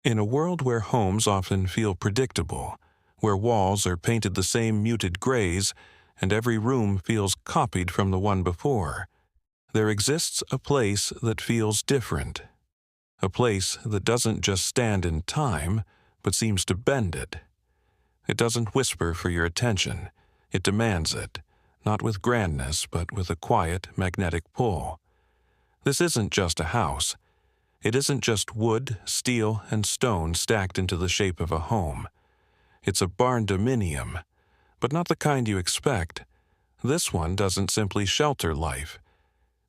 In a world where homes often feel predictable, where walls are painted the same muted grays and every room feels copied from the one before, there exists a place that feels different. A place that doesn't just stand in time, but seems to bend it. It doesn't whisper for your attention. It demands it, not with grandness, but with a quiet, magnetic pull. This isn't just a house. It isn't just wood, steel, and stone stacked into the shape of a home. It's a barndominium, but not the kind you expect. This one doesn't simply shelter life.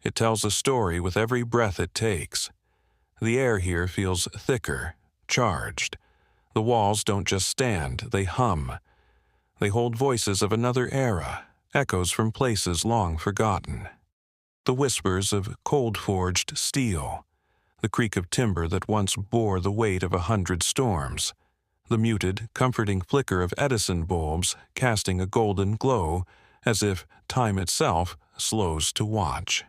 It tells a story with every breath it takes. The air here feels thicker, charged. The walls don't just stand, they hum. They hold voices of another era, echoes from places long forgotten. The whispers of cold-forged steel, the creak of timber that once bore the weight of 100 storms, the muted, comforting flicker of Edison bulbs casting a golden glow as if time itself slows to watch.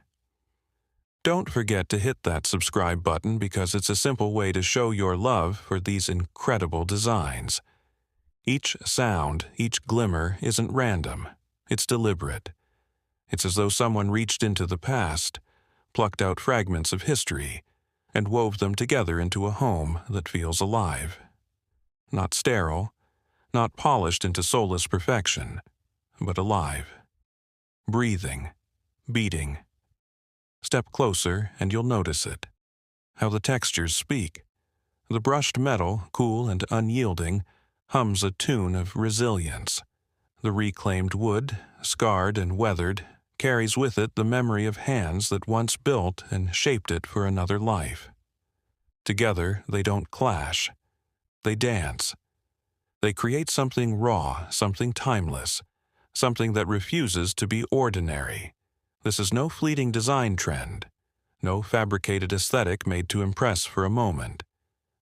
Don't forget to hit that subscribe button because it's a simple way to show your love for these incredible designs. Each sound, each glimmer isn't random. It's deliberate. It's as though someone reached into the past, plucked out fragments of history, and wove them together into a home that feels alive. Not sterile, not polished into soulless perfection, but alive. Breathing, beating. Step closer and you'll notice it. How the textures speak. The brushed metal, cool and unyielding, hums a tune of resilience. The reclaimed wood, scarred and weathered, carries with it the memory of hands that once built and shaped it for another life. Together, they don't clash. They dance. They create something raw, something timeless, something that refuses to be ordinary. This is no fleeting design trend, no fabricated aesthetic made to impress for a moment.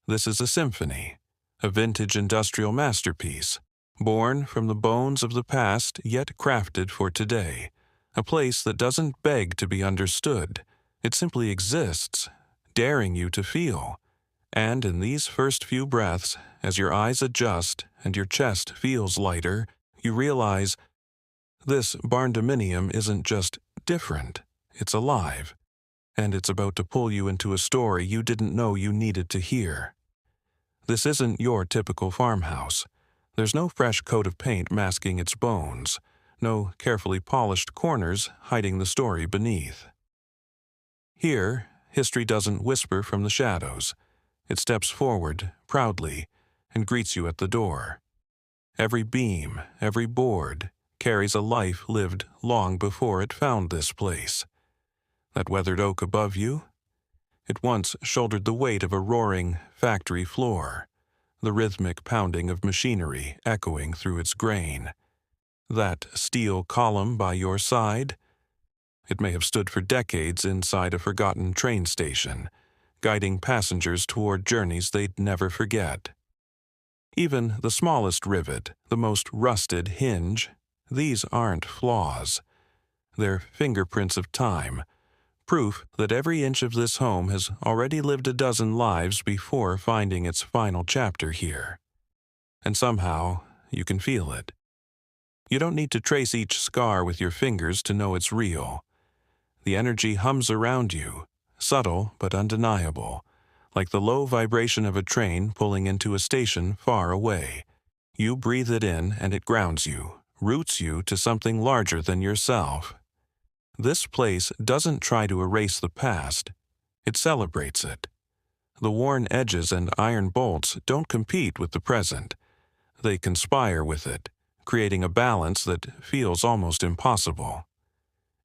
This is a symphony, a vintage industrial masterpiece, born from the bones of the past yet crafted for today, a place that doesn't beg to be understood. It simply exists, daring you to feel. And in these first few breaths, as your eyes adjust and your chest feels lighter, you realize this barndominium isn't just different, it's alive, and it's about to pull you into a story you didn't know you needed to hear. This isn't your typical farmhouse. There's no fresh coat of paint masking its bones, no carefully polished corners hiding the story beneath. Here, history doesn't whisper from the shadows. It steps forward, proudly, and greets you at the door. Every beam, every board, carries a life lived long before it found this place. That weathered oak above you? It once shouldered the weight of a roaring factory floor, the rhythmic pounding of machinery echoing through its grain. That steel column by your side? It may have stood for decades inside a forgotten train station, guiding passengers toward journeys they'd never forget. Even the smallest rivet, the most rusted hinge, these aren't flaws. They're fingerprints of time, proof that every inch of this home has already lived a dozen lives before finding its final chapter here. And somehow, you can feel it. You don't need to trace each scar with your fingers to know it's real. The energy hums around you, subtle but undeniable, like the low vibration of a train pulling into a station far away. You breathe it in and it grounds you, roots you to something larger than yourself. This place doesn't try to erase the past. It celebrates it. The worn edges and iron bolts don't compete with the present. They conspire with it, creating a balance that feels almost impossible.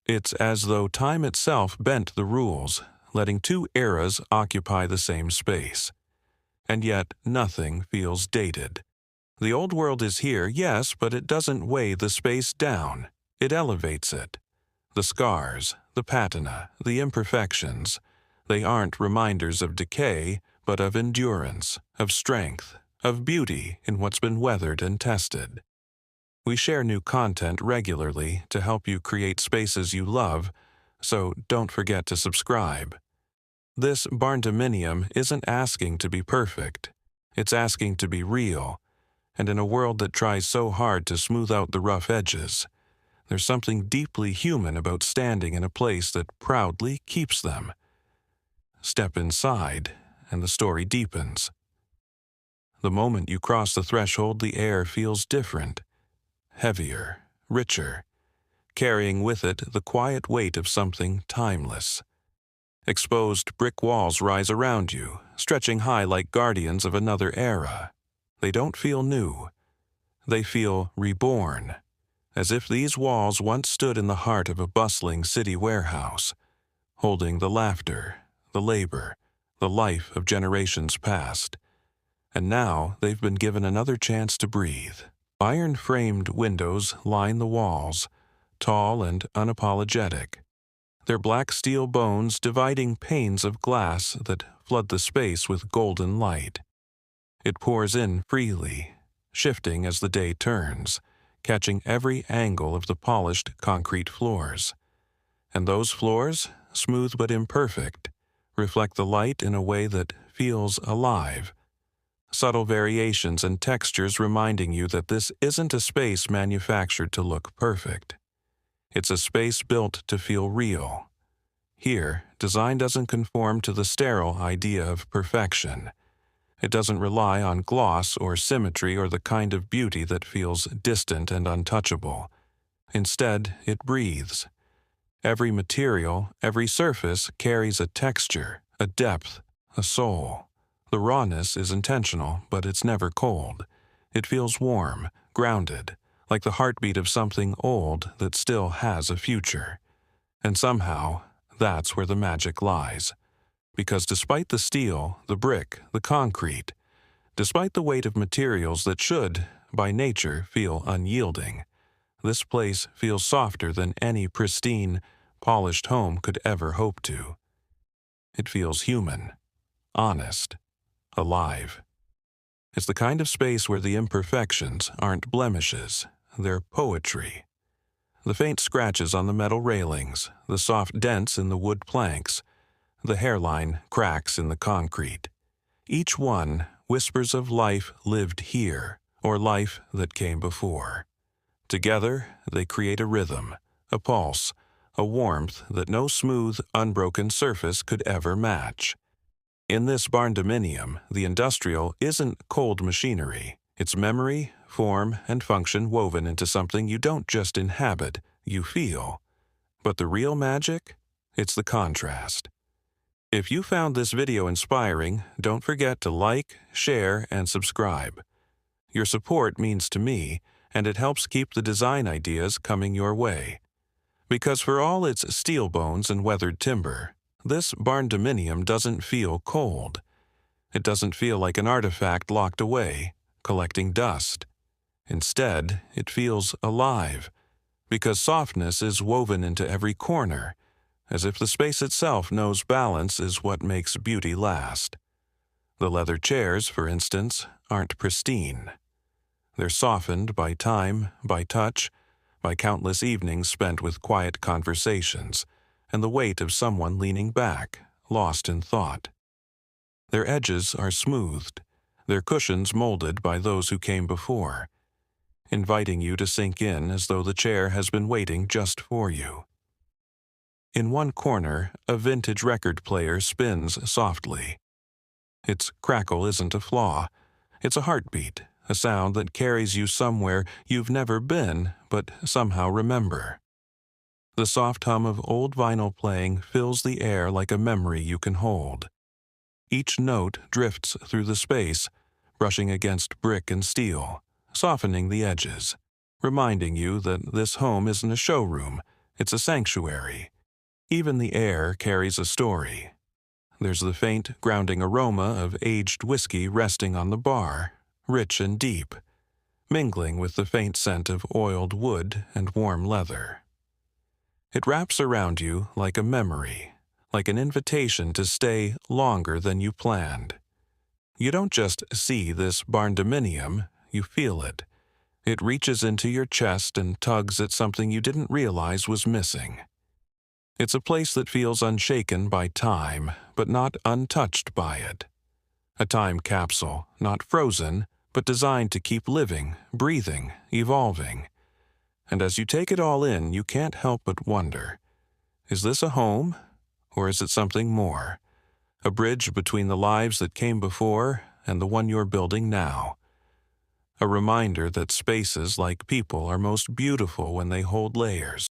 It's as though time itself bent the rules, letting two eras occupy the same space. And yet nothing feels dated. The old world is here, yes, but it doesn't weigh the space down. It elevates it. The scars, the patina, the imperfections, they aren't reminders of decay, but of endurance, of strength, of beauty in what's been weathered and tested. We share new content regularly to help you create spaces you love, so don't forget to subscribe. This barndominium isn't asking to be perfect. It's asking to be real, and in a world that tries so hard to smooth out the rough edges, there's something deeply human about standing in a place that proudly keeps them. Step inside, and the story deepens. The moment you cross the threshold, the air feels different, heavier, richer, carrying with it the quiet weight of something timeless. Exposed brick walls rise around you, stretching high like guardians of another era. They don't feel new. They feel reborn, as if these walls once stood in the heart of a bustling city warehouse, holding the laughter, the labor, the life of generations past. And now they've been given another chance to breathe. Iron-framed windows line the walls, tall and unapologetic, their black steel bones dividing panes of glass that flood the space with golden light. It pours in freely, shifting as the day turns, catching every angle of the polished concrete floors. And those floors, smooth but imperfect, reflect the light in a way that feels alive. Subtle variations and textures reminding you that this isn't a space manufactured to look perfect. It's a space built to feel real. Here, design doesn't conform to the sterile idea of perfection. It doesn't rely on gloss or symmetry or the kind of beauty that feels distant and untouchable. Instead, it breathes. Every material, every surface carries a texture, a depth, a soul. The rawness is intentional, but it's never cold. It feels warm, grounded, like the heartbeat of something old that still has a future. And somehow, that's where the magic lies. Because despite the steel, the brick, the concrete, despite the weight of materials that should, by nature, feel unyielding, this place feels softer than any pristine, polished home could ever hope to. It feels human, honest, alive. It's the kind of space where the imperfections aren't blemishes, they're poetry. The faint scratches on the metal railings, the soft dents in the wood planks, the hairline cracks in the concrete. Each one whispers of life lived here, or life that came before. Together, they create a rhythm, a pulse, a warmth that no smooth, unbroken surface could ever match. In this barndominium, the industrial isn't cold machinery. It's memory, form, and function woven into something you don't just inhabit, you feel. But the real magic? It's the contrast. If you found this video inspiring, don't forget to like, share, and subscribe. Your support means to me, and it helps keep the design ideas coming your way. Because for all its steel bones and weathered timber, this barndominium doesn't feel cold. It doesn't feel like an artifact locked away, collecting dust. Instead, it feels alive, because softness is woven into every corner, as if the space itself knows balance is what makes beauty last. The leather chairs, for instance, aren't pristine. They're softened by time, by touch, by countless evenings spent with quiet conversations, and the weight of someone leaning back, lost in thought. Their edges are smoothed, their cushions molded by those who came before, inviting you to sink in as though the chair has been waiting just for you. In one corner, a vintage record player spins softly. Its crackle isn't a flaw. It's a heartbeat, a sound that carries you somewhere you've never been but somehow remember. The soft hum of old vinyl playing fills the air like a memory you can hold. Each note drifts through the space, brushing against brick and steel, softening the edges, reminding you that this home isn't a showroom, it's a sanctuary. Even the air carries a story. There's the faint, grounding aroma of aged whiskey resting on the bar, rich and deep, mingling with the faint scent of oiled wood and warm leather. It wraps around you like a memory, like an invitation to stay longer than you planned. You don't just see this barndominium, you feel it. It reaches into your chest and tugs at something you didn't realize was missing. It's a place that feels unshaken by time, but not untouched by it. A time capsule, not frozen, but designed to keep living, breathing, evolving. And as you take it all in, you can't help but wonder, is this a home, or is it something more? A bridge between the lives that came before and the one you're building now. A reminder that spaces, like people, are most beautiful when they hold layers.